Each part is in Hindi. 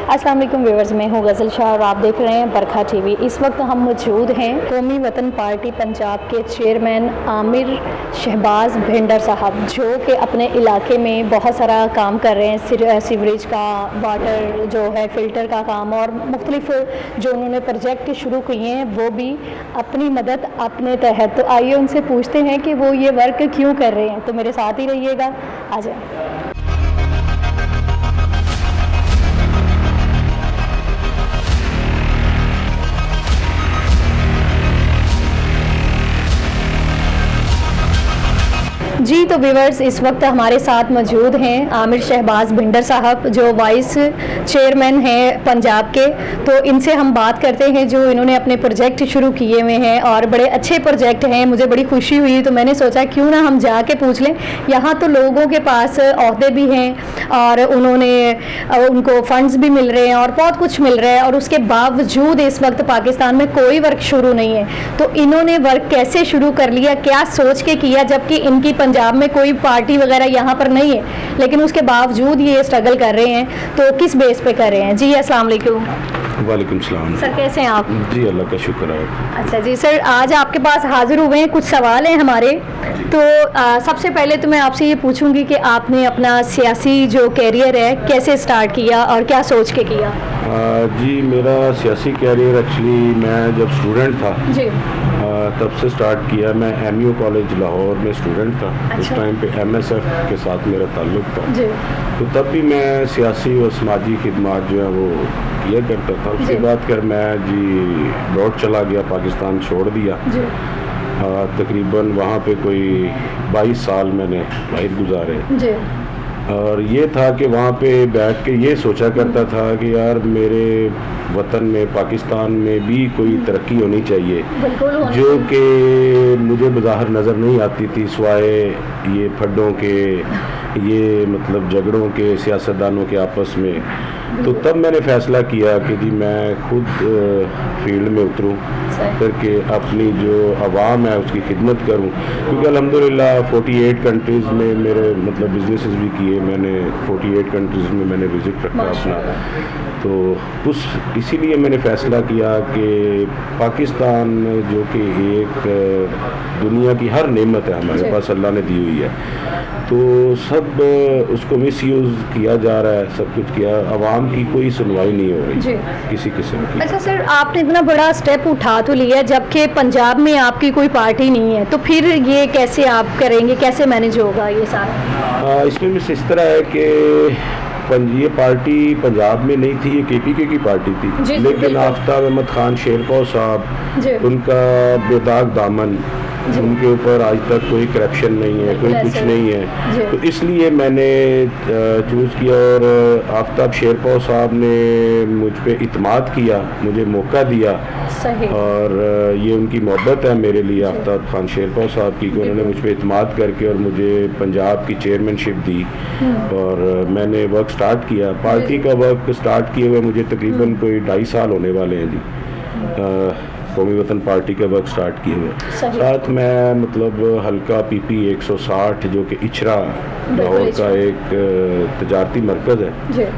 अस्सलाम वालेकुम व्यूअर्स, मैं हूँ गज़ल शाह और आप देख रहे हैं बरखा टीवी। इस वक्त हम मौजूद हैं कौमी वतन पार्टी पंजाब के चेयरमैन आमिर शहबाज भिंडर साहब, जो कि अपने इलाके में बहुत सारा काम कर रहे हैं, सीवरेज का, वाटर जो है फ़िल्टर का काम और मुख्तलिफ जो उन्होंने प्रोजेक्ट शुरू किए हैं वो भी अपनी मदद अपने तहत। तो आइए उनसे पूछते हैं कि वो ये वर्क क्यों कर रहे हैं। तो मेरे साथ ही रहिएगा, आ जाए। जी तो व्यूवर्स, इस वक्त हमारे साथ मौजूद हैं आमिर शहबाज भिंडर साहब, जो वाइस चेयरमैन हैं पंजाब के। तो इनसे हम बात करते हैं जो इन्होंने अपने प्रोजेक्ट शुरू किए हुए हैं और बड़े अच्छे प्रोजेक्ट हैं। मुझे बड़ी खुशी हुई तो मैंने सोचा क्यों ना हम जाके पूछ लें। यहाँ तो लोगों के पास ओहदे भी हैं और उनको फंड्स भी मिल रहे हैं और बहुत कुछ मिल रहा है, और उसके बावजूद इस वक्त पाकिस्तान में कोई वर्क शुरू नहीं है। तो इन्होंने वर्क कैसे शुरू कर लिया, क्या सोच के किया, जबकि इनकी पंजाब में कोई पार्टी वगैरह यहाँ पर नहीं है, लेकिन उसके बावजूद ये स्ट्रगल कर रहे हैं। तो किस बेस पे कर रहे हैं? जी अस्सलाम वालेकुम। वालेकुम सलाम। सर कैसे हैं आप? जी अल्लाह का शुक्र है। अच्छा जी सर, आज आपके पास हाजिर हुए हैं, कुछ सवाल हैं हमारे। तो सबसे पहले तो मैं आपसे ये पूछूंगी कि आपने अपना सियासी जो कैरियर है कैसे स्टार्ट किया और क्या सोच के किया? जी मेरा सियासी कैरियर एक्चुअली मैं जब स्टूडेंट था जी तब से स्टार्ट किया। मैं एमयू कॉलेज लाहौर में स्टूडेंट था। अच्छा। उस टाइम पे एमएसएफ के साथ मेरा ताल्लुक़ था। जी तो तब भी मैं सियासी और समाजी खिदमत जो है वो किया करता था। उसके बाद कर मैं जी ब्रॉड चला गया, पाकिस्तान छोड़ दिया। जी तकरीबन वहाँ पे कोई 22 साल मैंने बाहर गुजारे। जी और ये था कि वहाँ पे बैठ के ये सोचा करता था कि यार मेरे वतन में पाकिस्तान में भी कोई तरक्की होनी चाहिए, जो कि मुझे बज़ाहिर नज़र नहीं आती थी सिवाय ये फड्डों के, ये मतलब झगड़ों के, सियासतदानों के आपस में। तो तब मैंने फ़ैसला किया कि जी मैं खुद फील्ड में उतरूँ करके अपनी जो आवाम है उसकी खिदमत करूं। क्योंकि अल्हम्दुलिल्लाह 48 कंट्रीज़ में मेरे मतलब बिजनेसेस भी किए मैंने, 48 कंट्रीज़ में मैंने विज़िट रखा अपना। तो इसीलिए मैंने फ़ैसला किया कि पाकिस्तान जो कि एक दुनिया की हर नेमत है हमारे पास, अल्लाह ने दी हुई है, तो सब उसको मिसयूज़ किया जा रहा है, सब कुछ किया, आवाम की कोई सुनवाई नहीं हो रही किसी किस्म की। अच्छा सर, आपने इतना बड़ा स्टेप उठा तो लिया, जबकि पंजाब में आपकी कोई पार्टी नहीं है, तो फिर ये कैसे आप करेंगे, कैसे मैनेज होगा ये सारा? इसमें मिस इस तरह है कि ये पार्टी पंजाब में नहीं थी, ये केपीके की पार्टी थी। लेकिन आफ्ताब अहमद खान शेरपाव साहब, उनका बेदाग दामन, उनके ऊपर आज तक कोई करप्शन नहीं है, कोई कुछ नहीं है। तो इसलिए मैंने चूज़ किया और आफ्ताब शेरपाव साहब ने मुझ पे इत्माद किया, मुझे मौका दिया। और ये उनकी मोहब्बत है मेरे लिए, आफ्ताब खान शेरपाव साहब की, कि उन्होंने मुझ पे इत्माद करके और मुझे पंजाब की चेयरमैनशिप दी और मैंने वर्क स्टार्ट किया। पार्टी का वर्क स्टार्ट किए हुए मुझे तकरीबन कोई 2.5 साल होने वाले हैं जी। कौमी वतन पार्टी का वर्क स्टार्ट किए हुए। साथ मैं मतलब हल्का PP 160 जो कि इचरा लाहौर का एक तजारती मरकज़ है,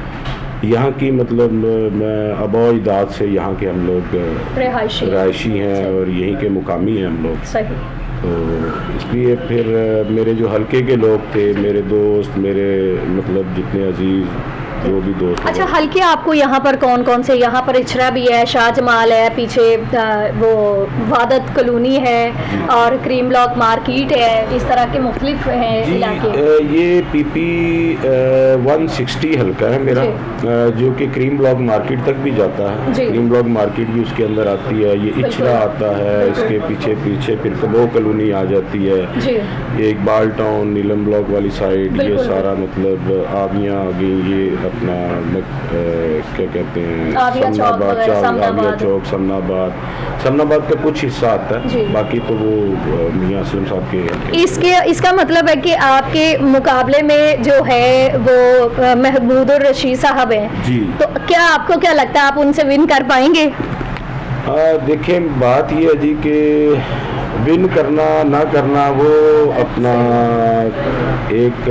यहाँ की मतलब मैं अबो-इदाद से यहाँ के हम लोग रहायशी हैं और यहीं के मुकामी हैं हम लोग। तो इसलिए फिर मेरे जो हल्के के लोग थे, मेरे दोस्त, मेरे मतलब जितने अजीज़ जो भी दोस्त। अच्छा, हल्के आपको यहाँ पर कौन कौन से? यहाँ पर इचरा भी है, शाहजमाल है, पीछे वो वादत कॉलोनी है और क्रीम ब्लॉक मार्केट है, इस तरह के मुख्तलिफ हैं इलाके। ये PP 160 हल्का है मेरा, जो कि क्रीम ब्लॉक मार्केट तक भी जाता है। क्रीम ब्लॉक मार्केट भी उसके अंदर आती है। ये इचरा आता है, इसके पीछे फिर कबो कॉलोनी आ जाती है, ये इकबाल टाउन, नीलम ब्लॉक वाली साइड, ये सारा मतलब आवियाँ आ गई, ये अपना क्या कहते हैं समनाबाद, आविया चौक, समनाबाद का कुछ हिस्सा आता है, बाकी तो वो मियां असलम साहब के। इसका मतलब है कि आपके मुकाबले में जो है वो महमूद और रशीद साहब हैं जी। तो क्या आपको क्या लगता है आप उनसे विन कर पाएंगे? देखें बात ये है जी कि विन करना ना करना वो अपना एक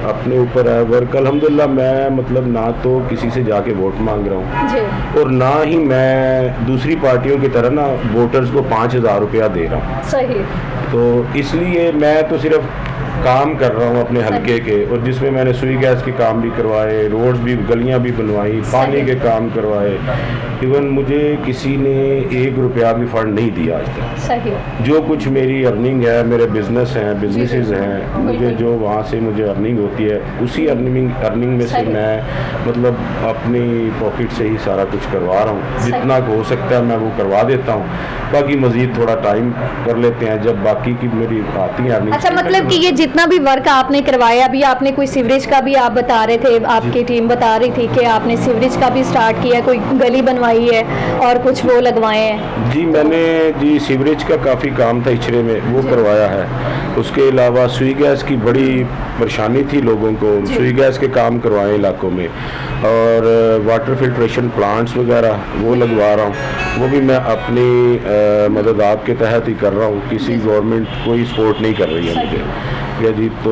अपने ऊपर है। वर्क अल्हम्दुलिल्लाह मैं मतलब ना तो किसी से जाके वोट मांग रहा हूँ और ना ही मैं दूसरी पार्टियों की तरह ना वोटर्स को 5,000 रुपया दे रहा हूँ। सही। तो इसलिए मैं तो सिर्फ काम कर रहा हूँ अपने हलके के, और जिसमें मैंने सुई गैस के काम भी करवाए, रोड्स भी, गलियाँ भी बनवाई, पानी के काम करवाए। इवन मुझे किसी ने 1 रुपया भी फंड नहीं दिया आज तक। सही। जो कुछ मेरी अर्निंग है, मेरे बिजनेस हैं, बिजनेसेस हैं, मुझे जो वहाँ से मुझे अर्निंग होती है उसी अर्निंग में से मैं मतलब अपनी पॉकेट से ही सारा कुछ करवा रहा हूँ। जितना हो सकता है मैं वो करवा देता हूँ, बाकी मज़ीद थोड़ा टाइम कर लेते हैं जब बाकी की मेरी आती है अर्निंग। अच्छा, मतलब कि ये जितना भी वर्क आपने करवाया, अभी आपने कोई सीवरेज का भी आप बता रहे थे, आपकी टीम बता रही थी कि आपने सीवरेज का भी स्टार्ट किया, कोई गली बनवाई है और कुछ वो लगवाए हैं। जी मैंने जी सीवरेज का काफ़ी काम था इचरे में, वो करवाया है। उसके अलावा सुई गैस की बड़ी परेशानी थी लोगों को, सुई गैस के काम करवाए इलाकों में, और वाटर फिल्ट्रेशन प्लांट्स वगैरह वो लगवा रहा हूँ। वो भी मैं अपनी मदद आपके तहत ही कर रहा हूँ, किसी गवर्नमेंट कोई सपोर्ट नहीं कर रही है मुझे। या जी तो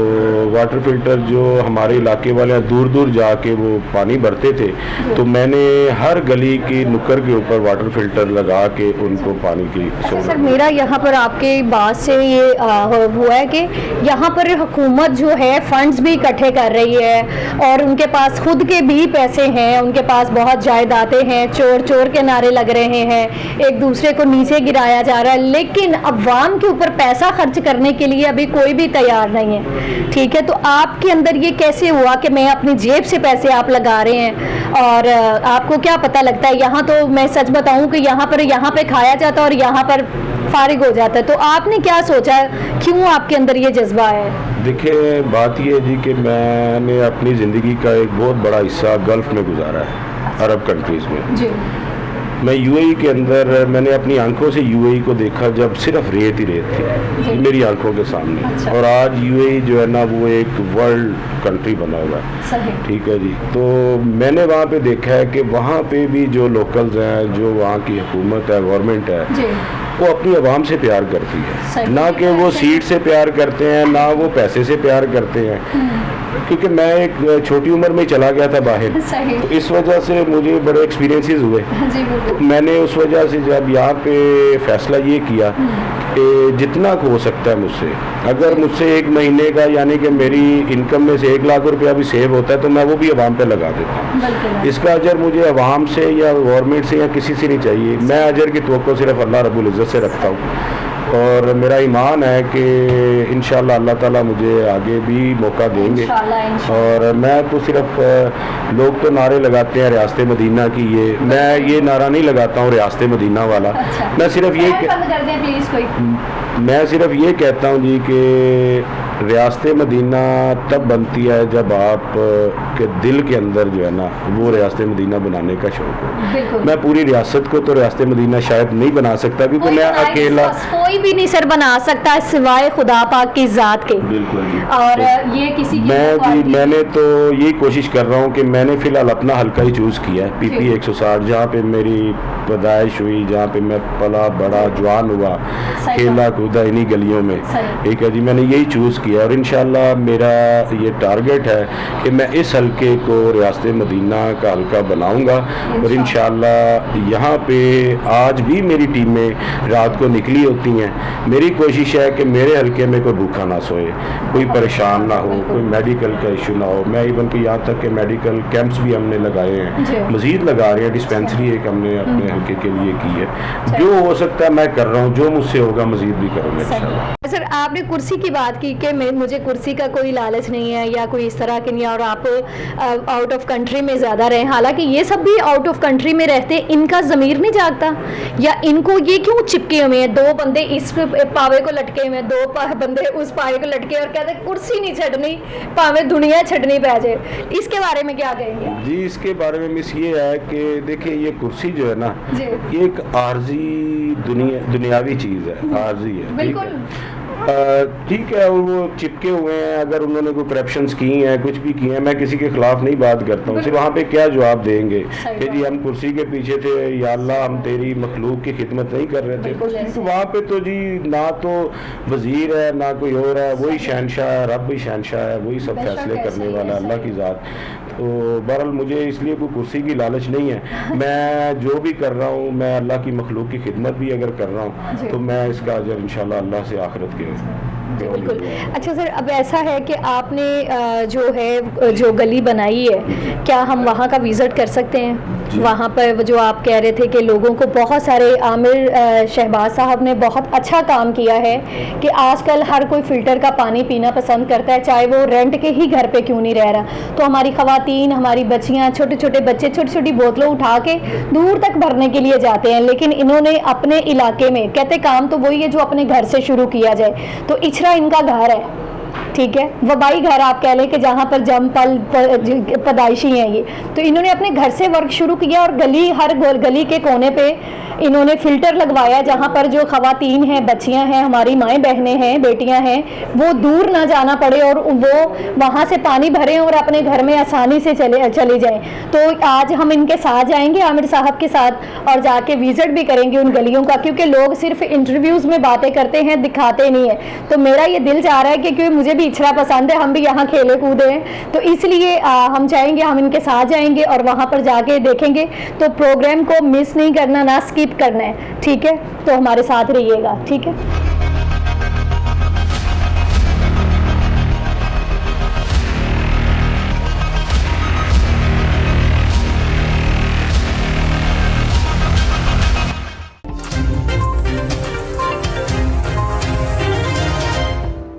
वाटर फिल्टर जो हमारे इलाके वाले दूर दूर जाके वो पानी भरते थे, तो मैंने हर गली की नुक्कड़ के ऊपर वाटर फिल्टर लगा के उनको पानी की सर मेरा यहाँ पर आपके बात से ये हुआ है कि यहाँ पर हुकूमत जो है फंड्स भी इकट्ठे कर रही है और उनके पास खुद के भी पैसे हैं, उनके पास बहुत जायदादें हैं, चोर चोर के नारे लग रहे हैं, एक दूसरे को नीचे गिराया जा रहा है, लेकिन अवाम के ऊपर पैसा खर्च करने के लिए अभी कोई भी तैयार नहीं है। ठीक है, तो आपके अंदर ये कैसे हुआ कि मैं अपनी जेब से पैसे आप लगा रहे हैं, और आपको क्या पता लगता है? यहाँ तो मैं सच बताऊं कि यहाँ पे खाया जाता है और यहाँ पर फारिग हो जाता है, तो आपने क्या सोचा, क्यों आपके अंदर ये जज्बा है? देखिए बात ये है जी कि मैंने अपनी ज़िंदगी का एक बहुत बड़ा हिस्सा गल्फ़ में गुजारा है, अरब कंट्रीज़ में जी। मैं यूएई के अंदर, मैंने अपनी आंखों से यूएई को देखा जब सिर्फ रेत ही रेत थी मेरी आंखों के सामने। अच्छा। और आज यूएई जो है ना वो एक वर्ल्ड कंट्री बना हुआ है। ठीक है जी, तो मैंने वहाँ पे देखा है कि वहाँ पे भी जो लोकल्स हैं, जो वहाँ की हुकूमत है, गवर्नमेंट है, वो अपनी आवाम से प्यार करती है, ना कि वो सीट से प्यार करते हैं, ना वो पैसे से प्यार करते हैं। क्योंकि मैं एक छोटी उम्र में चला गया था बाहर, तो इस वजह से मुझे बड़े एक्सपीरियंसेस हुए। तो मैंने उस वजह से जब यहाँ पे फैसला ये किया कि जितना हो सकता है मुझसे, अगर मुझसे एक महीने का यानी कि मेरी इनकम में से 1 लाख रुपया भी सेव होता है तो मैं वो भी अवाम पे लगा देता हूँ। इसका अजर मुझे अवाम से या गवर्नमेंट से या किसी से नहीं चाहिए। मैं अजर की तवक्को सिर्फ अल्लाह रब्बुल इज़्ज़त से रखता हूँ, और मेरा ईमान है कि इंशाअल्लाह अल्लाह ताला मुझे आगे भी मौका देंगे। और मैं तो सिर्फ, लोग तो नारे लगाते हैं रियासत मदीना की, मैं ये नारा नहीं लगाता हूँ रियासत मदीना वाला। अच्छा। मैं सिर्फ ये कहता हूँ जी कि रियासत मदीना तब बनती है जब आप के दिल के अंदर जो है ना वो रियासत मदीना बनाने का शौक हो। मैं पूरी रियासत को तो रियासत मदीना शायद नहीं बना सकता, क्योंकि मैं अकेला, कोई भी नहीं सर बना सकता सिवाय खुदा पाक की ज़ात के। बिल्कुल जी। और ये किसी की मैंने तो यही कोशिश कर रहा हूँ कि मैंने फ़िलहाल अपना हल्का ही चूज़ किया है, PP 160, जहाँ पे मेरी पैदाइश हुई, जहाँ पे मैं पला बड़ा जवान हुआ, खेला कूदा इन्हीं गलियों में। ठीक है जी, मैंने यही चूज़ किया और इंशाल्लाह मेरा ये टारगेट है कि मैं इस हल्के को रियासत मदीना का हल्का बनाऊंगा। और इंशाल्लाह यहाँ पे आज भी मेरी टीमें रात को निकली होती हैं। मेरी कोशिश है कि मेरे हल्के में कोई भूखा ना सोए, कोई परेशान ना हो, कोई मेडिकल का इशू ना हो। मैं इवन कि यहाँ तक कि मेडिकल कैंप्स भी हमने लगाए हैं, मज़ीद लगा रहे हैं, डिस्पेंसरी एक हमने अपने हल्के के लिए की है। जो हो सकता है मैं कर रहा हूँ, जो मुझसे होगा मज़ीद भी करूँगा इंशाल्लाह। सर आपने कुर्सी की बात की कि मुझे कुर्सी का कोई लालच नहीं है या कोई इस तरह की नहीं, और आप आउट ऑफ कंट्री में ज़्यादा रहे, हालांकि ये सब भी आउट ऑफ कंट्री में रहते, इनका ज़मीर नहीं जागता या इनको ये क्यों चिपके हुए हैं? 2 बंदे इस पावे को लटके हुए हैं, 2 बंदे उस पावे को लटके, और कहते कुर्सी नहीं छड़नी, पावे दुनिया छड़नी पै जाए। इसके बारे में क्या कहेंगे? जी इसके बारे में मिस ये है कि देखिए ये कुर्सी जो है ना, ये एक आर्जी दुनियावी चीज़ है, आर्जी है। बिल्कुल। ठीक है, वो चिपके हुए हैं, अगर उन्होंने कोई करप्शंस की हैं, कुछ भी किए हैं, मैं किसी के खिलाफ नहीं बात करता हूँ। सिर्फ वहाँ पे क्या जवाब देंगे कि जी हम कुर्सी के पीछे थे, या अल्लाह हम तेरी मखलूक की खिदमत नहीं कर रहे थे। तो वहाँ पे तो जी ना तो वजीर है ना कोई और है, वही शहनशाह है, रब ही शहनशाह है, वही सब फैसले करने वाला अल्लाह की ज़ात। तो बहरहाल मुझे इसलिए कोई कुर्सी की लालच नहीं है। मैं जो भी कर रहा हूँ, मैं अल्लाह की मखलूक की खिदमत भी अगर कर रहा हूँ तो मैं इसका अजर इंशाल्लाह अल्लाह से आखिरत के बिल्कुल। अच्छा सर, अब ऐसा है कि आपने जो गली बनाई है, क्या हम वहाँ का विज़िट कर सकते हैं? वहाँ पर जो आप कह रहे थे कि लोगों को बहुत सारे आमिर शहबाज साहब ने बहुत अच्छा काम किया है कि आजकल हर कोई फ़िल्टर का पानी पीना पसंद करता है, चाहे वो रेंट के ही घर पे क्यों नहीं रह रहा। तो हमारी ख़वातीन, हमारी बच्चियाँ, छोटे छोटे बच्चे छोटी छोटी बोतलों उठा के दूर तक भरने के लिए जाते हैं, लेकिन इन्होंने अपने इलाके में, कहते काम तो वही है जो अपने घर से शुरू किया जाए। तो इचरा इनका घर है, ठीक है, वबाई घर आप कह लें कि जहाँ पर जम पल पैदाइशी हैं ये। तो इन्होंने अपने घर से वर्क शुरू किया और हर गली के कोने पे इन्होंने फ़िल्टर लगवाया, जहाँ पर जो ख़वातीन हैं, बच्चियाँ हैं, हमारी माएँ बहनें हैं, बेटियाँ हैं, वो दूर ना जाना पड़े और वो वहाँ से पानी भरें और अपने घर में आसानी से चले जाएँ। तो आज हम इनके साथ जाएंगे, आमिर साहब के साथ, और जाके विज़िट भी करेंगे उन गलियों का, क्योंकि लोग सिर्फ इंटरव्यूज़ में बातें करते हैं, दिखाते नहीं है। तो मेरा ये दिल चाह रहा है कि क्योंकि मुझे भी इचरा पसंद है, हम भी यहाँ खेले कूदे हैं, तो इसलिए हम चाहेंगे, हम इनके साथ जाएंगे और वहाँ पर जाके देखेंगे। तो प्रोग्राम को मिस नहीं करना, ना स्किप करना है, ठीक है? तो हमारे साथ रहिएगा, ठीक है?